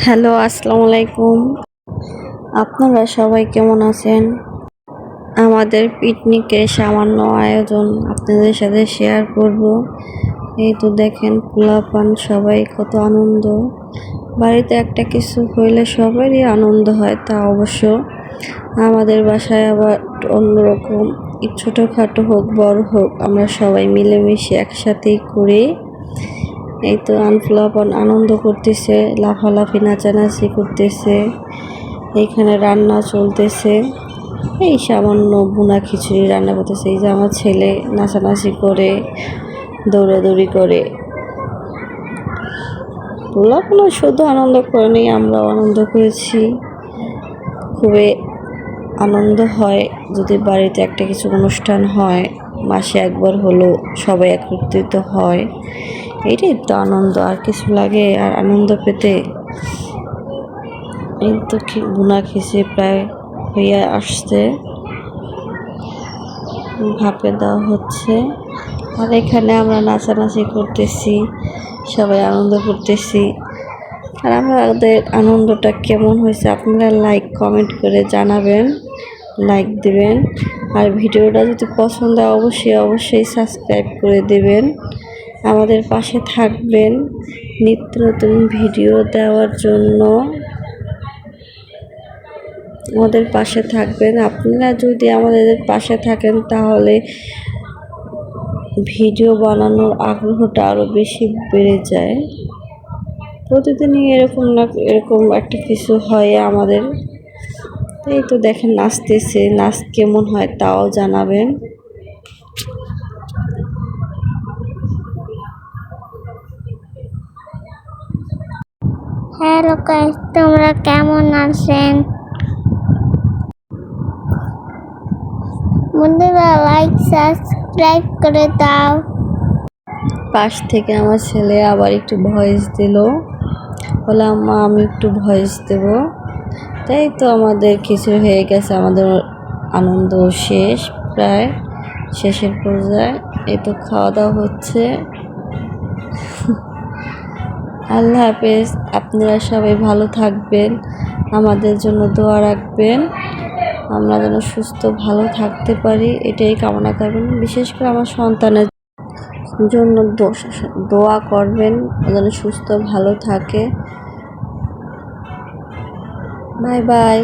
Hello, আসসালামু আলাইকুম। আপনারা সবাই কেমন আছেন? আমাদের পিকনিকের সামান্য আয়োজন আপনাদের সাথে শেয়ার করব। এই তো দেখেন পোলাপান সবাই কত আনন্দ। বাড়িতে একটা কিছু হইলে সবারই আনন্দ হয়, তা অবশ্য আমাদের বাসায় আবার অন্যরকম। ছোটোখাটো হোক বড় হোক, আমরা সবাই মিলেমিশে একসাথেই করি। এই তো পোলাপান আনন্দ করতেছে, লাফালাফি নাচানাচি করতেছে। এইখানে রান্না চলতেছে। এই সামান্য ভুনা খিচুড়ি রান্না করতেছে। এই যে আমার ছেলে নাচানাচি করে, দৌড়াদৌড়ি করে। পোলাপান শুধু আনন্দ করেনি, আমরাও আনন্দ করেছি। খুবই আনন্দ হয় যদি বাড়িতে একটা কিছু অনুষ্ঠান হয়, মাসে একবার হলো সবাই একত্রিত হয়। এটাই তো আনন্দ, আর কিছু লাগে আর আনন্দ পেতে? এই তো ভুনা খিচুড়ি প্রায় হয়ে আসছে, ভাপে দেওয়া হচ্ছে। আর এখানে আমরা নাচানাচি করতেছি, সবাই আনন্দ করতেছি। আর আমাদের আনন্দটা কেমন হয়েছে আপনারা লাইক কমেন্ট করে জানাবেন, লাইক দিবেন। আর ভিডিওটা যদি পছন্দ হয় অবশ্যই সাবস্ক্রাইব করে দেবেন, আমাদের পাশে থাকবেন নিত্য নতুন ভিডিও দেওয়ার জন্য। আমাদের পাশে থাকবেন। আপনারা যদি আমাদের পাশে থাকেন তাহলে ভিডিও বানানোর আগ্রহটা আরও বেশি বেড়ে যায়। প্রতিদিনই এরকম না এরকম একটা কিছু হয় আমাদের। এই তো দেখেন নাচতেছে, নাচ কেমন হয় তাও জানাবেন। হ্যালো গাইস, তোমরা কেমন আছেন? বন্ধুরা লাইক সাবস্ক্রাইব করে দাও। পাশ থেকে আমার ছেলে আবার একটু ভয়েস দিল, বললাম মা আমি একটু ভয়েস দেব। তাই তো আমাদের কিছু হয়ে গেছে, আমাদের আনন্দ শেষ, প্রায় শেষের পর্যায়ে। এই তো খাওয়া দাওয়া হচ্ছে। আল্লাহ হাফেজ। আপনারা সবাই ভালো থাকবেন, আমাদের জন্য দোয়া রাখবেন, আমরা যেন সুস্থ ভালো থাকতে পারি এটাই কামনা করবেন। বিশেষ করে আমার সন্তানের জন্য দোয়া করবেন, যেন সুস্থ ভালো থাকে। Bye bye.